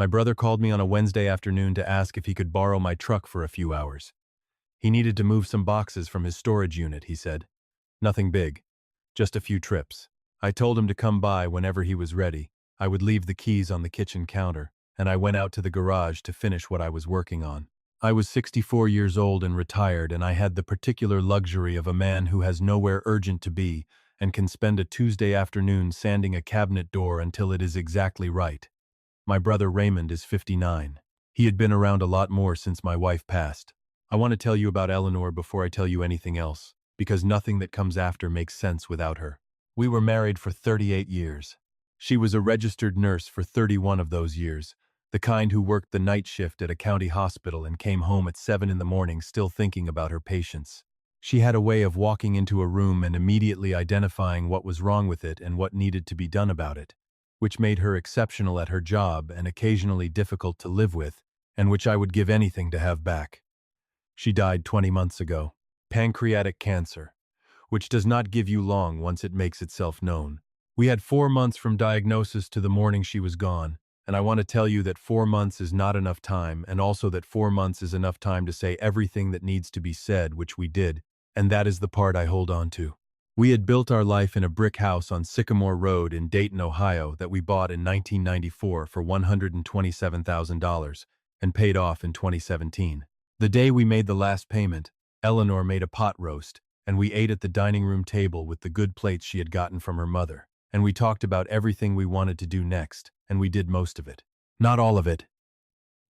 My brother called me on a Wednesday afternoon to ask if he could borrow my truck for a few hours. He needed to move some boxes from his storage unit, he said. Nothing big, just a few trips. I told him to come by whenever he was ready. I would leave the keys on the kitchen counter, and I went out to the garage to finish what I was working on. I was 64 years old and retired, and I had the particular luxury of a man who has nowhere urgent to be and can spend a Tuesday afternoon sanding a cabinet door until it is exactly right. My brother Raymond is 59. He had been around a lot more since my wife passed. I want to tell you about Eleanor before I tell you anything else, because nothing that comes after makes sense without her. We were married for 38 years. She was a registered nurse for 31 of those years, the kind who worked the night shift at a county hospital and came home at 7 in the morning still thinking about her patients. She had a way of walking into a room and immediately identifying what was wrong with it and what needed to be done about it, which made her exceptional at her job and occasionally difficult to live with, and which I would give anything to have back. She died 20 months ago. Pancreatic cancer, which does not give you long once it makes itself known. We had 4 months from diagnosis to the morning she was gone, and I want to tell you that 4 months is not enough time, and also that 4 months is enough time to say everything that needs to be said, which we did, and that is the part I hold on to. We had built our life in a brick house on Sycamore Road in Dayton, Ohio that we bought in 1994 for $127,000 and paid off in 2017. The day we made the last payment, Eleanor made a pot roast, and we ate at the dining room table with the good plates she had gotten from her mother, and we talked about everything we wanted to do next, and we did most of it. Not all of it,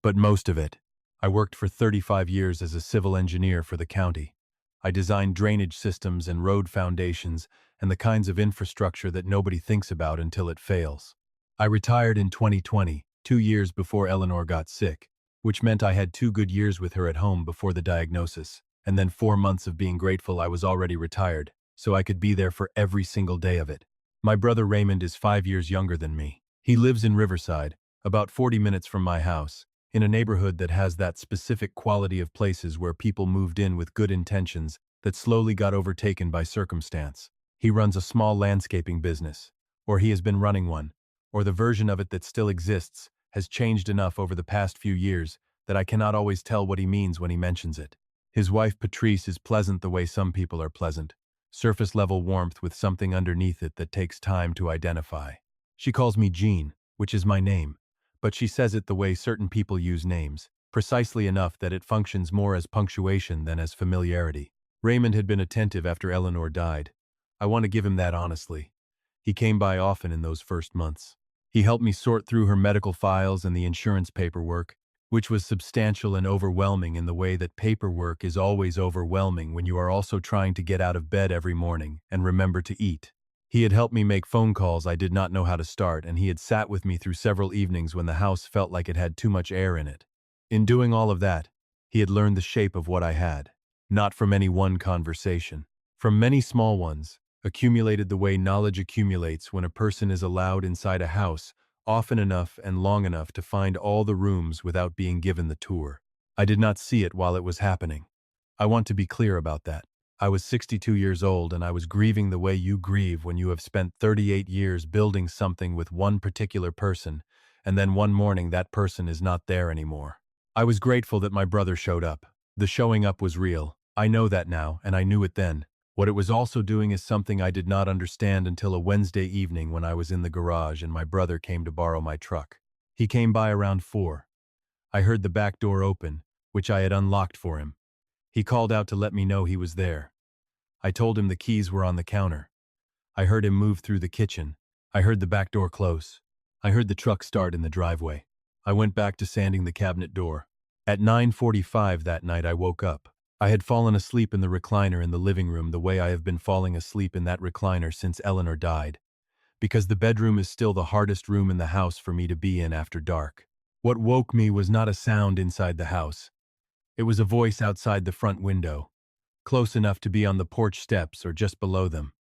but most of it. I worked for 35 years as a civil engineer for the county. I designed drainage systems and road foundations and the kinds of infrastructure that nobody thinks about until it fails. I retired in 2020, 2 years before Eleanor got sick, which meant I had 2 good years with her at home before the diagnosis, and then 4 months of being grateful I was already retired, so I could be there for every single day of it. My brother Raymond is 5 years younger than me. He lives in Riverside, about 40 minutes from my house, in a neighborhood that has that specific quality of places where people moved in with good intentions that slowly got overtaken by circumstance. He runs a small landscaping business, or he has been running one, or the version of it that still exists has changed enough over the past few years that I cannot always tell what he means when he mentions it. His wife Patrice is pleasant the way some people are pleasant, surface-level warmth with something underneath it that takes time to identify. She calls me Jean, which is my name, but she says it the way certain people use names, precisely enough that it functions more as punctuation than as familiarity. Raymond had been attentive after Eleanor died. I want to give him that honestly. He came by often in those first months. He helped me sort through her medical files and the insurance paperwork, which was substantial and overwhelming in the way that paperwork is always overwhelming when you are also trying to get out of bed every morning and remember to eat. He had helped me make phone calls I did not know how to start, and he had sat with me through several evenings when the house felt like it had too much air in it. In doing all of that, he had learned the shape of what I had, not from any one conversation, from many small ones, accumulated the way knowledge accumulates when a person is allowed inside a house often enough and long enough to find all the rooms without being given the tour. I did not see it while it was happening. I want to be clear about that. I was 62 years old and I was grieving the way you grieve when you have spent 38 years building something with one particular person, and then one morning that person is not there anymore. I was grateful that my brother showed up. The showing up was real. I know that now, and I knew it then. What it was also doing is something I did not understand until a Wednesday evening when I was in the garage and my brother came to borrow my truck. He came by around 4. I heard the back door open, which I had unlocked for him. He called out to let me know he was there. I told him the keys were on the counter. I heard him move through the kitchen. I heard the back door close. I heard the truck start in the driveway. I went back to sanding the cabinet door. At 9:45 that night I woke up. I had fallen asleep in the recliner in the living room the way I have been falling asleep in that recliner since Eleanor died, because the bedroom is still the hardest room in the house for me to be in after dark. What woke me was not a sound inside the house. It was a voice outside the front window, close enough to be on the porch steps or just below them.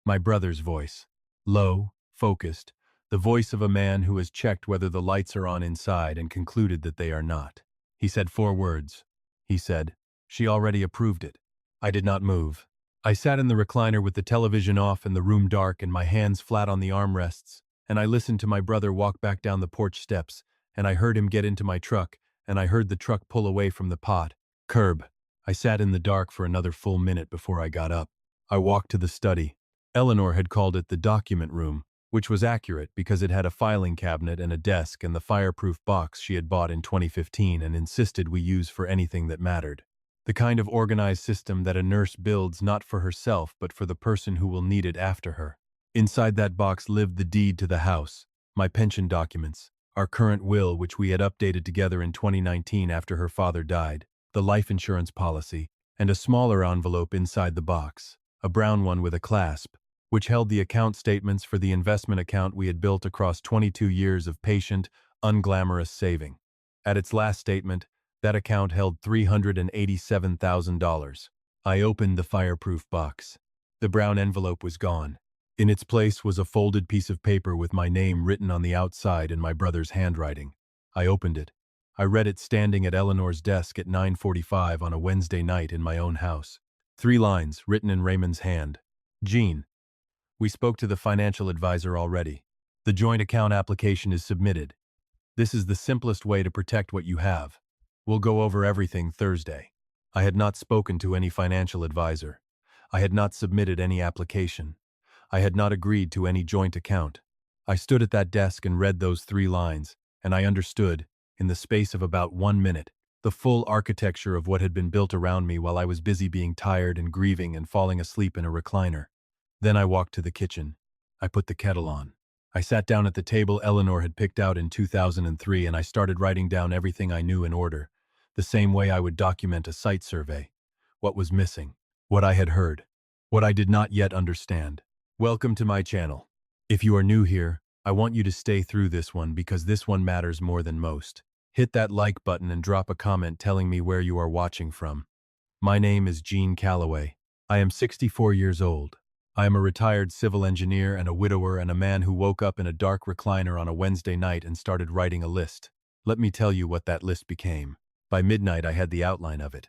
My brother's voice. Low, focused, the voice of a man who has checked whether the lights are on inside and concluded that they are not. He said 4 words. He said, "She already approved it." I did not move. I sat in the recliner with the television off and the room dark and my hands flat on the armrests, and I listened to my brother walk back down the porch steps and I heard him get into my truck, and I heard the truck pull away from the curb. I sat in the dark for another full minute before I got up. I walked to the study. Eleanor had called it the document room, which was accurate because it had a filing cabinet and a desk and the fireproof box she had bought in 2015 and insisted we use for anything that mattered. The kind of organized system that a nurse builds not for herself but for the person who will need it after her. Inside that box lived the deed to the house, my pension documents, our current will which we had updated together in 2019 after her father died, the life insurance policy, and a smaller envelope inside the box, a brown one with a clasp, which held the account statements for the investment account we had built across 22 years of patient, unglamorous saving. At its last statement, that account held $387,000. I opened the fireproof box. The brown envelope was gone. In its place was a folded piece of paper with my name written on the outside in my brother's handwriting. I opened it. I read it standing at Eleanor's desk at 9:45 on a Wednesday night in my own house. 3 lines, written in Raymond's hand. Jean, we spoke to the financial advisor already. The joint account application is submitted. This is the simplest way to protect what you have. We'll go over everything Thursday. I had not spoken to any financial advisor. I had not submitted any application. I had not agreed to any joint account. I stood at that desk and read those 3 lines, and I understood, in the space of about 1 minute, the full architecture of what had been built around me while I was busy being tired and grieving and falling asleep in a recliner. Then I walked to the kitchen. I put the kettle on. I sat down at the table Eleanor had picked out in 2003 and I started writing down everything I knew in order, the same way I would document a site survey. What was missing, what I had heard, what I did not yet understand. Welcome to my channel. If you are new here, I want you to stay through this one because this one matters more than most. Hit that like button and drop a comment telling me where you are watching from. My name is Gene Calloway. I am 64 years old. I am a retired civil engineer and a widower and a man who woke up in a dark recliner on a Wednesday night and started writing a list. Let me tell you what that list became. By midnight, I had the outline of it.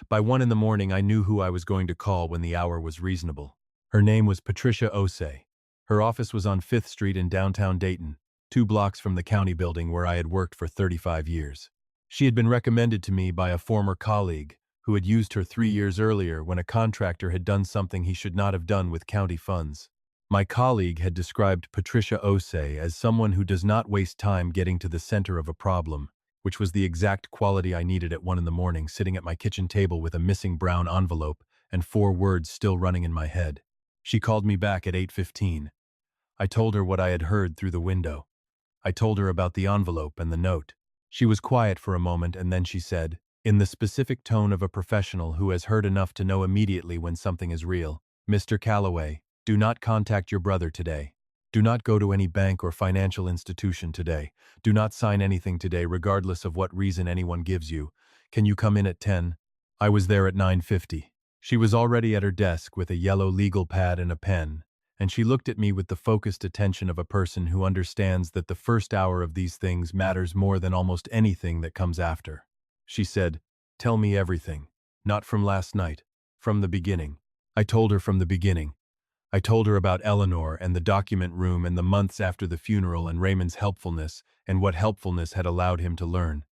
By 1 in the morning, I knew who I was going to call when the hour was reasonable. Her name was Patricia Osei. Her office was on 5th Street in downtown Dayton, 2 blocks from the county building where I had worked for 35 years. She had been recommended to me by a former colleague who had used her 3 years earlier when a contractor had done something he should not have done with county funds. My colleague had described Patricia Osei as someone who does not waste time getting to the center of a problem, which was the exact quality I needed at 1 in the morning, sitting at my kitchen table with a missing brown envelope and 4 words still running in my head. She called me back at 8:15. I told her what I had heard through the window. I told her about the envelope and the note. She was quiet for a moment and then she said, in the specific tone of a professional who has heard enough to know immediately when something is real, "Mr. Calloway, do not contact your brother today. Do not go to any bank or financial institution today. Do not sign anything today regardless of what reason anyone gives you. Can you come in at 10? I was there at 9:50. She was already at her desk with a yellow legal pad and a pen, and she looked at me with the focused attention of a person who understands that the first hour of these things matters more than almost anything that comes after. She said, "Tell me everything. Not from last night. From the beginning." I told her from the beginning. I told her about Eleanor and the document room and the months after the funeral and Raymond's helpfulness and what helpfulness had allowed him to learn.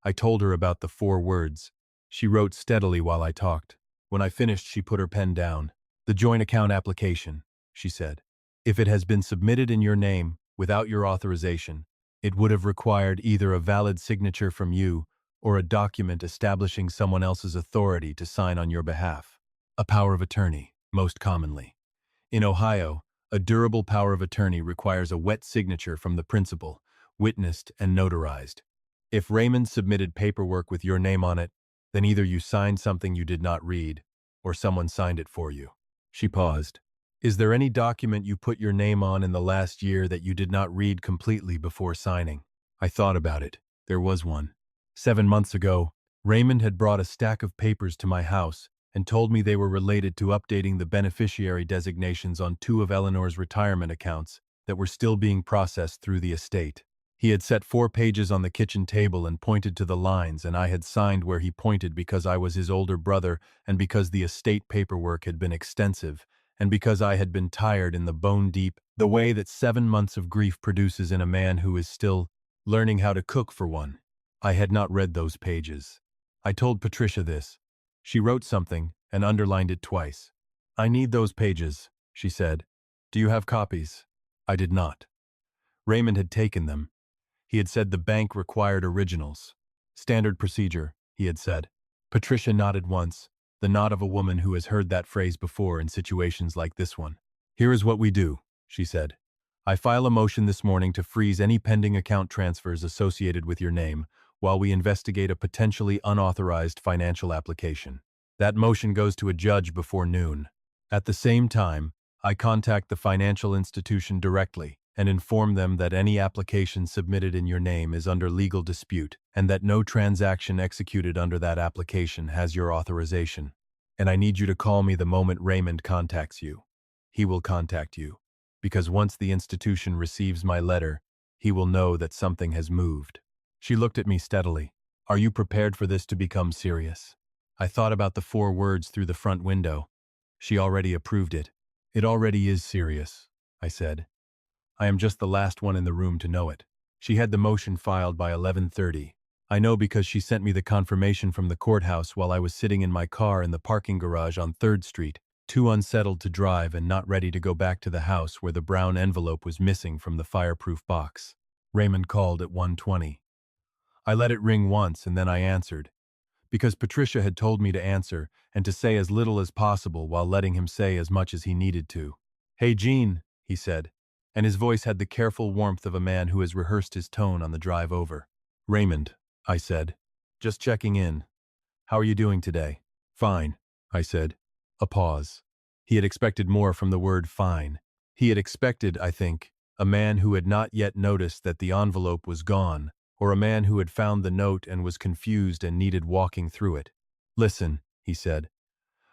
I told her about the 4 words. She wrote steadily while I talked. When I finished, she put her pen down. "The joint account application," she said. "If it has been submitted in your name, without your authorization, it would have required either a valid signature from you or a document establishing someone else's authority to sign on your behalf. A power of attorney, most commonly. In Ohio, a durable power of attorney requires a wet signature from the principal, witnessed and notarized. If Raymond submitted paperwork with your name on it, then either you signed something you did not read, or someone signed it for you." She paused. "Is there any document you put your name on in the last year that you did not read completely before signing?" I thought about it. There was one. 7 months ago, Raymond had brought a stack of papers to my house and told me they were related to updating the beneficiary designations on 2 of Eleanor's retirement accounts that were still being processed through the estate. He had set 4 pages on the kitchen table and pointed to the lines, and I had signed where he pointed because I was his older brother and because the estate paperwork had been extensive, and because I had been tired in the bone deep, the way that 7 months of grief produces in a man who is still Learning how to cook for one. I had not read those pages. I told Patricia this. She wrote something and underlined it twice. I need those pages, she said. Do you have copies? I did not. Raymond had taken them. He had said the bank required originals. Standard procedure, he had said. Patricia nodded once, the nod of a woman who has heard that phrase before in situations like this one. Here is what we do, she said. I file a motion this morning to freeze any pending account transfers associated with your name while we investigate a potentially unauthorized financial application. That motion goes to a judge before noon. At the same time, I contact the financial institution directly and inform them that any application submitted in your name is under legal dispute and that no transaction executed under that application has your authorization. And I need you to call me the moment Raymond contacts you. He will contact you, because once the institution receives my letter, he will know that something has moved. She looked at me steadily. Are you prepared for this to become serious? I thought about the 4 words through the front window. She already approved it. It already is serious, I said. I am just the last one in the room to know it. She had the motion filed by 11:30. I know because she sent me the confirmation from the courthouse while I was sitting in my car in the parking garage on 3rd Street, too unsettled to drive and not ready to go back to the house where the brown envelope was missing from the fireproof box. Raymond called at 1:20. I let it ring once and then I answered, because Patricia had told me to answer and to say as little as possible while letting him say as much as he needed to. Hey, Jean, he said, and his voice had the careful warmth of a man who has rehearsed his tone on the drive over. Raymond, I said, just checking in. How are you doing today? Fine, I said. A pause. He had expected more from the word fine. He had expected, I think, a man who had not yet noticed that the envelope was gone, or a man who had found the note and was confused and needed walking through it. Listen, he said.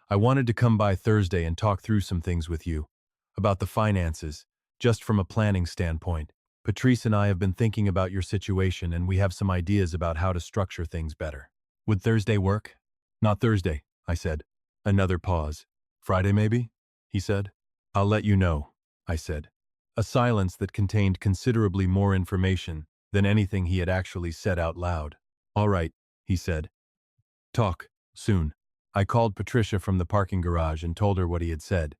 I wanted to come by Thursday and talk through some things with you. About the finances, just from a planning standpoint. Patrice and I have been thinking about your situation and we have some ideas about how to structure things better. Would Thursday work? Not Thursday, I said. Another pause. Friday maybe? He said. I'll let you know, I said. A silence that contained considerably more information than anything he had actually said out loud. All right, he said. Talk, soon. I called Patricia from the parking garage and told her what he had said.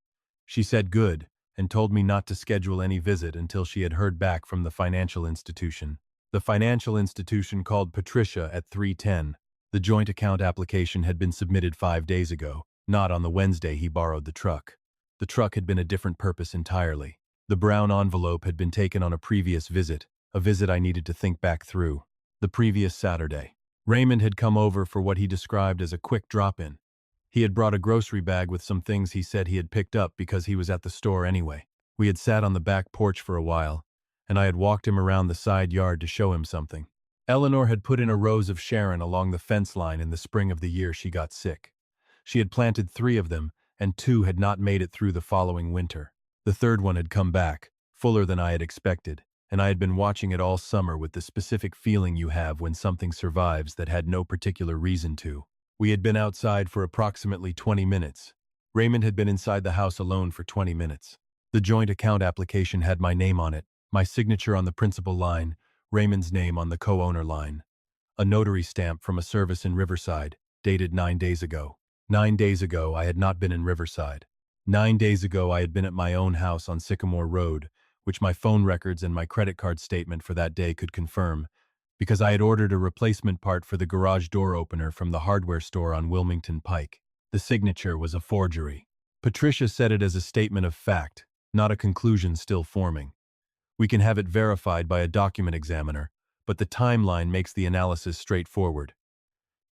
She said good, and told me not to schedule any visit until she had heard back from the financial institution. The financial institution called Patricia at 3:10. The joint account application had been submitted 5 days ago, not on the Wednesday he borrowed the truck. The truck had been a different purpose entirely. The brown envelope had been taken on a previous visit, a visit I needed to think back through. The previous Saturday. Raymond had come over for what he described as a quick drop-in. He had brought a grocery bag with some things he said he had picked up because he was at the store anyway. We had sat on the back porch for a while, and I had walked him around the side yard to show him something. Eleanor had put in a rose of Sharon along the fence line in the spring of the year she got sick. She had planted 3 of them, and 2 had not made it through the following winter. The 3rd one had come back, fuller than I had expected, and I had been watching it all summer with the specific feeling you have when something survives that had no particular reason to. We had been outside for approximately 20 minutes. Raymond had been inside the house alone for 20 minutes. The joint account application had my name on it, my signature on the principal line, Raymond's name on the co-owner line. A notary stamp from a service in Riverside, dated 9 days ago. 9 days ago, I had not been in Riverside. 9 days ago, I had been at my own house on Sycamore Road, which my phone records and my credit card statement for that day could confirm, because I had ordered a replacement part for the garage door opener from the hardware store on Wilmington Pike. The signature was a forgery. Patricia said it as a statement of fact, not a conclusion still forming. We can have it verified by a document examiner, but the timeline makes the analysis straightforward.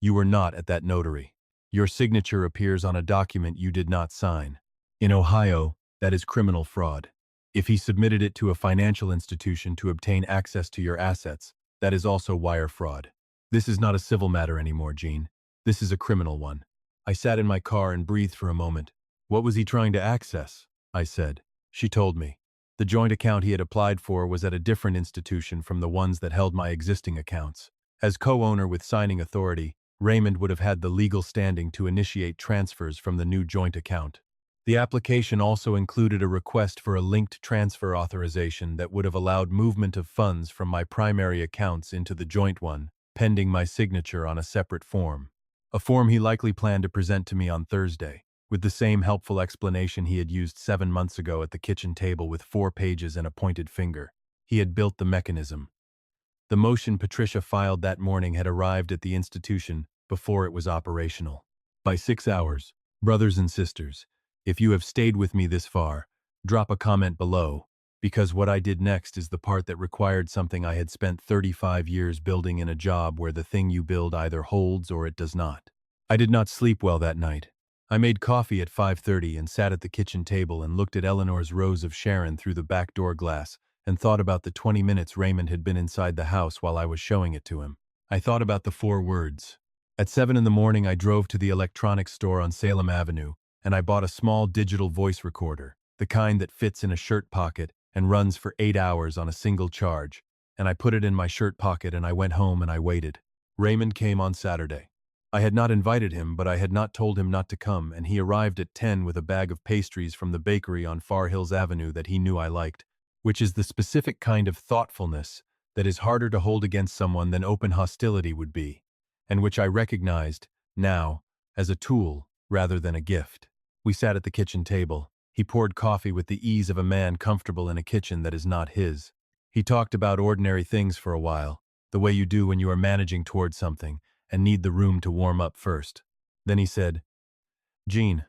You were not at that notary. Your signature appears on a document you did not sign. In Ohio, that is criminal fraud. If he submitted it to a financial institution to obtain access to your assets, that is also wire fraud. This is not a civil matter anymore, Jean. This is a criminal one. I sat in my car and breathed for a moment. What was he trying to access? I said. She told me. The joint account he had applied for was at a different institution from the ones that held my existing accounts. As co-owner with signing authority, Raymond would have had the legal standing to initiate transfers from the new joint account. The application also included a request for a linked transfer authorization that would have allowed movement of funds from my primary accounts into the joint one, pending my signature on a separate form. A form he likely planned to present to me on Thursday, with the same helpful explanation he had used 7 months ago at the kitchen table with 4 pages and a pointed finger. He had built the mechanism. The motion Patricia filed that morning had arrived at the institution before it was operational. By 6 hours, brothers and sisters, if you have stayed with me this far, drop a comment below, because what I did next is the part that required something I had spent 35 years building in a job where the thing you build either holds or it does not. I did not sleep well that night. I made coffee at 5:30 and sat at the kitchen table and looked at Eleanor's rows of Sharon through the back door glass and thought about the 20 minutes Raymond had been inside the house while I was showing it to him. I thought about the 4 words. At 7 in the morning, I drove to the electronics store on Salem Avenue, and I bought a small digital voice recorder, the kind that fits in a shirt pocket and runs for 8 hours on a single charge, and I put it in my shirt pocket and I went home and I waited. Raymond came on Saturday. I had not invited him, but I had not told him not to come, and he arrived at 10 with a bag of pastries from the bakery on Far Hills Avenue that he knew I liked, which is the specific kind of thoughtfulness that is harder to hold against someone than open hostility would be, and which I recognized, now, as a tool rather than a gift. We sat at the kitchen table. He poured coffee with the ease of a man comfortable in a kitchen that is not his. He talked about ordinary things for a while, the way you do when you are managing towards something and need the room to warm up first. Then he said, "Jean,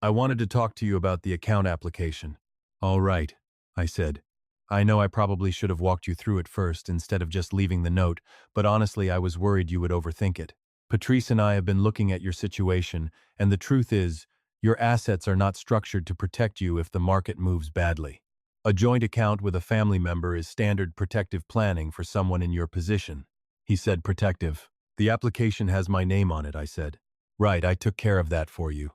I wanted to talk to you about the account application." "All right," I said. "I know I probably should have walked you through it first instead of just leaving the note, but honestly I was worried you would overthink it. Patrice and I have been looking at your situation, and the truth is, your assets are not structured to protect you if the market moves badly. A joint account with a family member is standard protective planning for someone in your position." He said protective. "The application has my name on it," I said. "Right, I took care of that for you.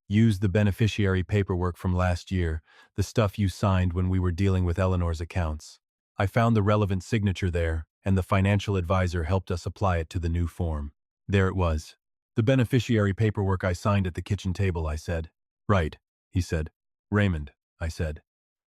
Used the beneficiary paperwork from last year, the stuff you signed when we were dealing with Eleanor's accounts. I found the relevant signature there, and the financial advisor helped us apply it to the new form. There it was. The beneficiary paperwork I signed at the kitchen table," I said. "Right," he said. "Raymond," I said.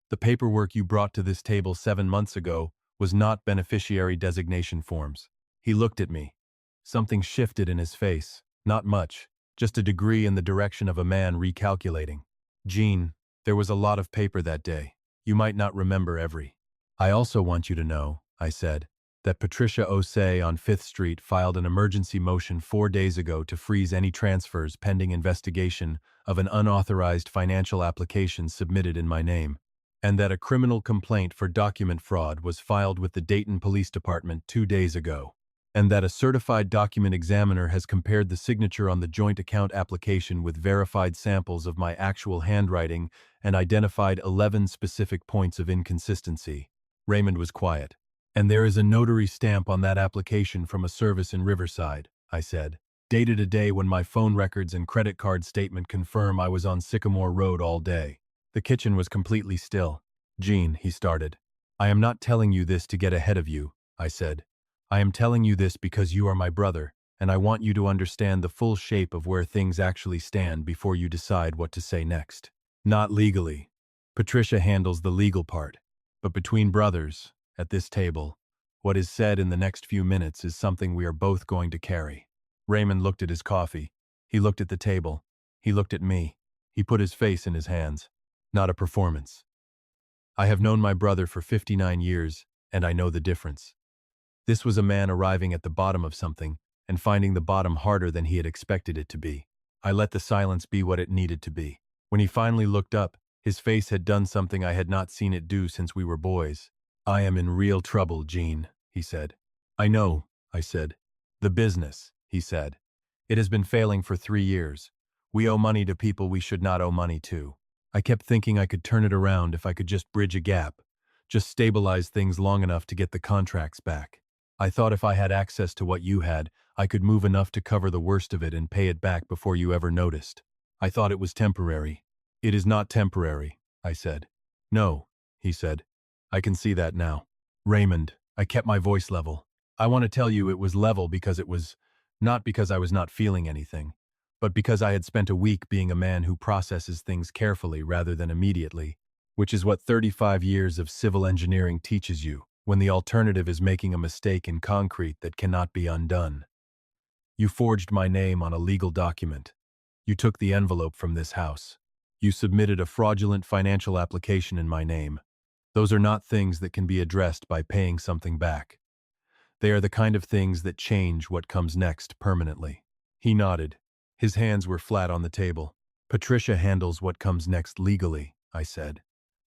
"The paperwork you brought to this table 7 months ago was not beneficiary designation forms." He looked at me. Something shifted in his face. Not much, just a degree in the direction of a man recalculating. "Jean, there was a lot of paper that day. You might not remember every. I also want you to know," I said, "that Patricia Osei on 5th Street filed an emergency motion 4 days ago to freeze any transfers pending investigation of an unauthorized financial application submitted in my name, and that a criminal complaint for document fraud was filed with the Dayton Police Department 2 days ago, and that a certified document examiner has compared the signature on the joint account application with verified samples of my actual handwriting and identified 11 specific points of inconsistency." Raymond was quiet. "And there is a notary stamp on that application from a service in Riverside," I said, "dated a day when my phone records and credit card statement confirm I was on Sycamore Road all day." The kitchen was completely still. "Jean," he started. "I am not telling you this to get ahead of you," I said. "I am telling you this because you are my brother, and I want you to understand the full shape of where things actually stand before you decide what to say next. Not legally. Patricia handles the legal part. But between brothers, at this table, what is said in the next few minutes is something we are both going to carry." Raymond looked at his coffee. He looked at the table. He looked at me. He put his face in his hands. "Not a performance. I have known my brother for 59 years, and I know the difference. This was a man arriving at the bottom of something and finding the bottom harder than he had expected it to be. I let the silence be what it needed to be. When he finally looked up, his face had done something I had not seen it do since we were boys. "I am in real trouble, Jean," he said. "I know," I said. "The business," he said. "It has been failing for 3 years. We owe money to people we should not owe money to. I kept thinking I could turn it around if I could just bridge a gap, just stabilize things long enough to get the contracts back. I thought if I had access to what you had, I could move enough to cover the worst of it and pay it back before you ever noticed. I thought it was temporary." "It is not temporary," I said. "No," he said. "I can see that now." "Raymond," I kept my voice level. "I want to tell you it was level because it was not because I was not feeling anything. but because I had spent a week being a man who processes things carefully rather than immediately, which is what 35 years of civil engineering teaches you, when the alternative is making a mistake in concrete that cannot be undone. You forged my name on a legal document. You took the envelope from this house. You submitted a fraudulent financial application in my name. Those are not things that can be addressed by paying something back. They are the kind of things that change what comes next permanently. He nodded. His hands were flat on the table. Patricia handles what comes next legally, I said.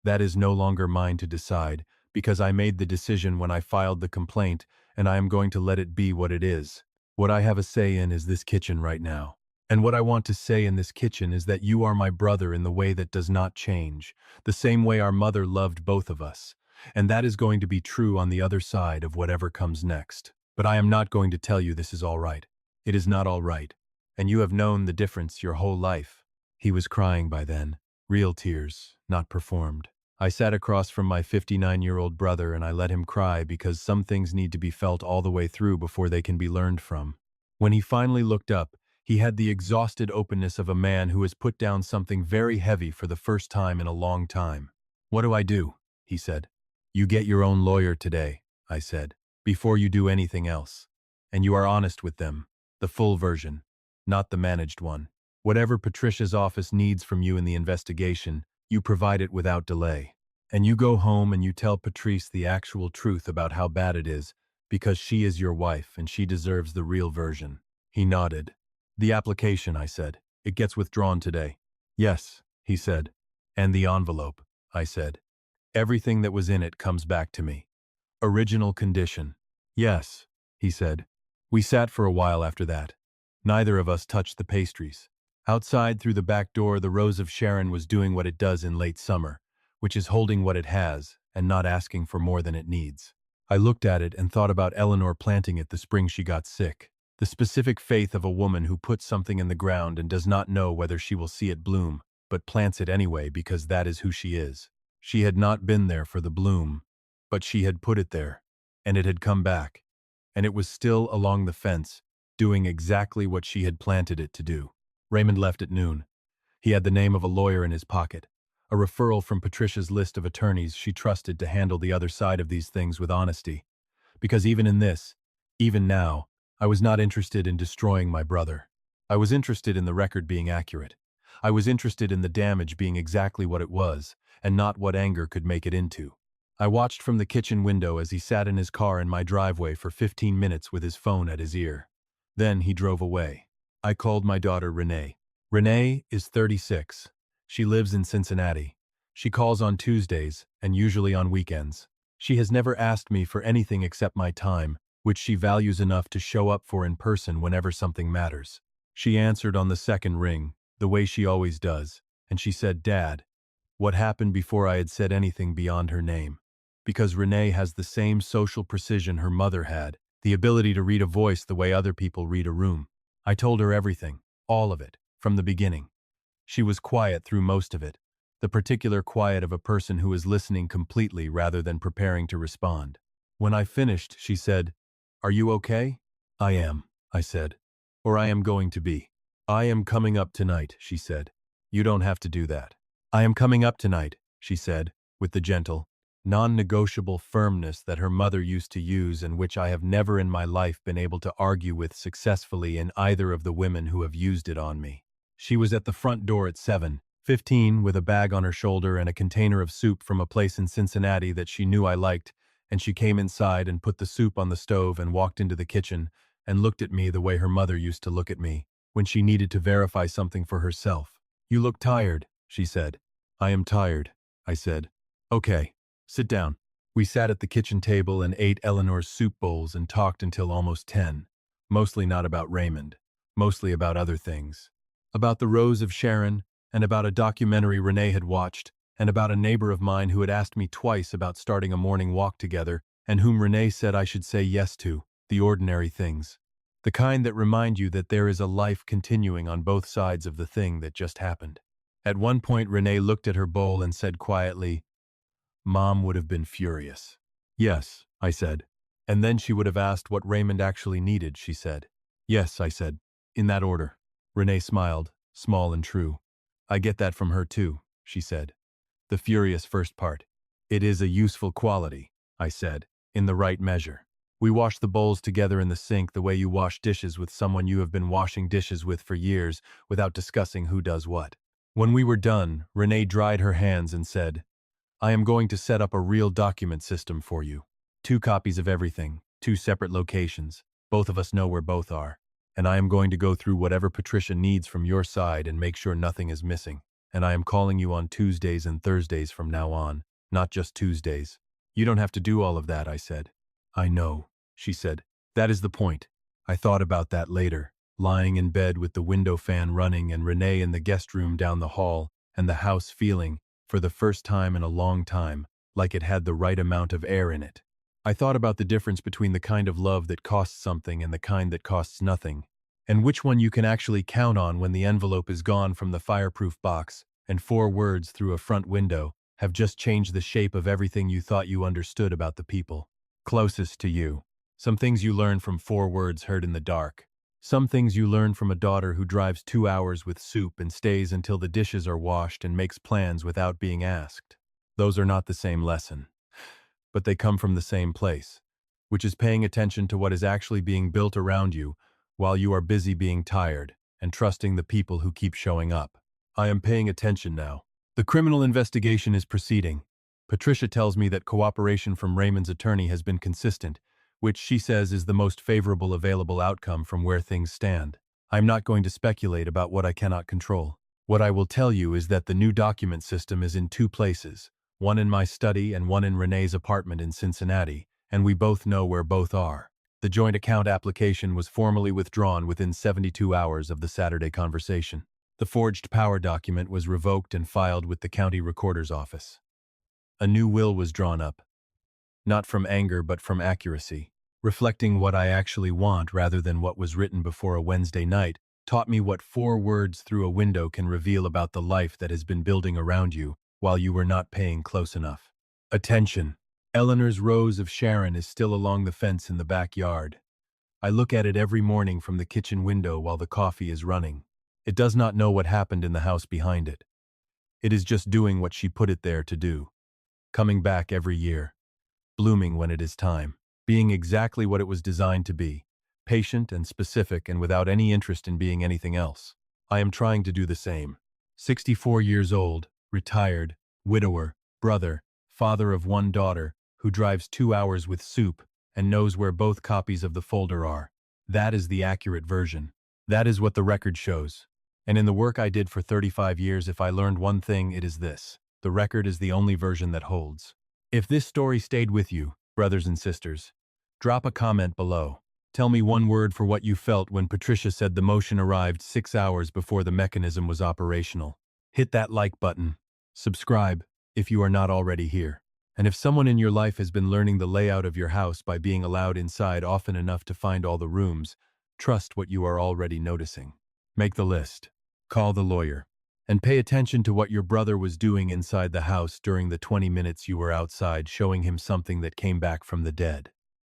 That is no longer mine to decide, because I made the decision when I filed the complaint, and I am going to let it be what it is. What I have a say in is this kitchen right now. And what I want to say in this kitchen is that you are my brother in the way that does not change, the same way our mother loved both of us. And that is going to be true on the other side of whatever comes next. But I am not going to tell you this is all right. It is not all right. And you have known the difference your whole life. He was crying by then. Real tears, not performed. I sat across from my 59-year-old brother and I let him cry because some things need to be felt all the way through before they can be learned from. When he finally looked up, he had the exhausted openness of a man who has put down something very heavy for the first time in a long time. What do I do? He said. You get your own lawyer today, I said, before you do anything else. And you are honest with them, the full version, not the managed one. Whatever Patricia's office needs from you in the investigation, you provide it without delay. And you go home and you tell Patrice the actual truth about how bad it is, because she is your wife and she deserves the real version. He nodded. The application, I said. It gets withdrawn today. Yes, he said. And the envelope, I said. Everything that was in it comes back to me. Original condition. Yes, he said. We sat for a while after that. Neither of us touched the pastries. Outside through the back door, the Rose of Sharon was doing what it does in late summer, which is holding what it has and not asking for more than it needs. I looked at it and thought about Eleanor planting it the spring she got sick. The specific faith of a woman who puts something in the ground and does not know whether she will see it bloom, but plants it anyway because that is who she is. She had not been there for the bloom, but she had put it there, and it had come back, and it was still along the fence, doing exactly what she had planted it to do. Raymond left at noon. He had the name of a lawyer in his pocket, a referral from Patricia's list of attorneys she trusted to handle the other side of these things with honesty. Because even in this, even now, I was not interested in destroying my brother. I was interested in the record being accurate. I was interested in the damage being exactly what it was, and not what anger could make it into. I watched from the kitchen window as he sat in his car in my driveway for 15 minutes with his phone at his ear. Then he drove away. I called my daughter Renee. Renee is 36. She lives in Cincinnati. She calls on Tuesdays, and usually on weekends. She has never asked me for anything except my time, which she values enough to show up for in person whenever something matters. She answered on the second ring, the way she always does, and she said, "Dad." What happened before I had said anything beyond her name? Because Renee has the same social precision her mother had, the ability to read a voice the way other people read a room. I told her everything, all of it, from the beginning. She was quiet through most of it, the particular quiet of a person who is listening completely rather than preparing to respond. When I finished, she said, "Are you okay?" "I am," I said. "Or I am going to be." "I am coming up tonight," she said. "You don't have to do that." "I am coming up tonight," she said, with the gentle, non-negotiable firmness that her mother used to use and which I have never in my life been able to argue with successfully in either of the women who have used it on me. She was at the front door at 7:15 with a bag on her shoulder and a container of soup from a place in Cincinnati that she knew I liked, and she came inside and put the soup on the stove and walked into the kitchen and looked at me the way her mother used to look at me when she needed to verify something for herself. "You look tired," she said. "I am tired," I said. "Okay. Sit down." We sat at the kitchen table and ate Eleanor's soup bowls and talked until almost 10. Mostly not about Raymond. Mostly about other things. About the Rose of Sharon, and about a documentary Renee had watched, and about a neighbor of mine who had asked me twice about starting a morning walk together, and whom Renee said I should say yes to, the ordinary things. The kind that remind you that there is a life continuing on both sides of the thing that just happened. At one point Renee looked at her bowl and said quietly, "Mom would have been furious." "Yes," I said. "And then she would have asked what Raymond actually needed," she said. "Yes," I said. "In that order." Renee smiled, small and true. I get that from her too, she said. The furious first part. It is a useful quality, I said, in the right measure. We wash the bowls together in the sink the way you wash dishes with someone you have been washing dishes with for years without discussing who does what. When we were done, Renee dried her hands and said, I am going to set up a real document system for you. 2 copies of everything, 2 separate locations. Both of us know where both are. And I am going to go through whatever Patricia needs from your side and make sure nothing is missing. And I am calling you on Tuesdays and Thursdays from now on, not just Tuesdays. You don't have to do all of that, I said. I know, she said. That is the point. I thought about that later, lying in bed with the window fan running and Renee in the guest room down the hall, and the house feeling, for the first time in a long time, like it had the right amount of air in it. I thought about the difference between the kind of love that costs something and the kind that costs nothing, and which one you can actually count on when the envelope is gone from the fireproof box and 4 words through a front window have just changed the shape of everything you thought you understood about the people closest to you. Some things you learn from 4 words heard in the dark. Some things you learn from a daughter who drives 2 hours with soup and stays until the dishes are washed and makes plans without being asked. Those are not the same lesson, but they come from the same place, which is paying attention to what is actually being built around you while you are busy being tired and trusting the people who keep showing up. I am paying attention now. The criminal investigation is proceeding. Patricia tells me that cooperation from Raymond's attorney has been consistent, which she says is the most favorable available outcome from where things stand. I'm not going to speculate about what I cannot control. What I will tell you is that the new document system is in 2 places, one in my study and one in Renee's apartment in Cincinnati, and we both know where both are. The joint account application was formally withdrawn within 72 hours of the Saturday conversation. The forged power document was revoked and filed with the county recorder's office. A new will was drawn up, not from anger but from accuracy, reflecting what I actually want rather than what was written before a Wednesday night, taught me what 4 words through a window can reveal about the life that has been building around you while you were not paying close enough. Attention! Eleanor's rose of Sharon is still along the fence in the backyard. I look at it every morning from the kitchen window while the coffee is running. It does not know what happened in the house behind it. It is just doing what she put it there to do. Coming back every year. Blooming when it is time. Being exactly what it was designed to be. Patient and specific and without any interest in being anything else. I am trying to do the same. 64 years old, retired, widower, brother, father of 1 daughter, who drives 2 hours with soup and knows where both copies of the folder are. That is the accurate version. That is what the record shows. And in the work I did for 35 years, if I learned one thing, it is this. The record is the only version that holds. If this story stayed with you, brothers and sisters, drop a comment below. Tell me 1 word for what you felt when Patricia said the motion arrived 6 hours before the mechanism was operational. Hit that like button. Subscribe if you are not already here. And if someone in your life has been learning the layout of your house by being allowed inside often enough to find all the rooms, trust what you are already noticing. Make the list. Call the lawyer. And pay attention to what your brother was doing inside the house during the 20 minutes you were outside showing him something that came back from the dead.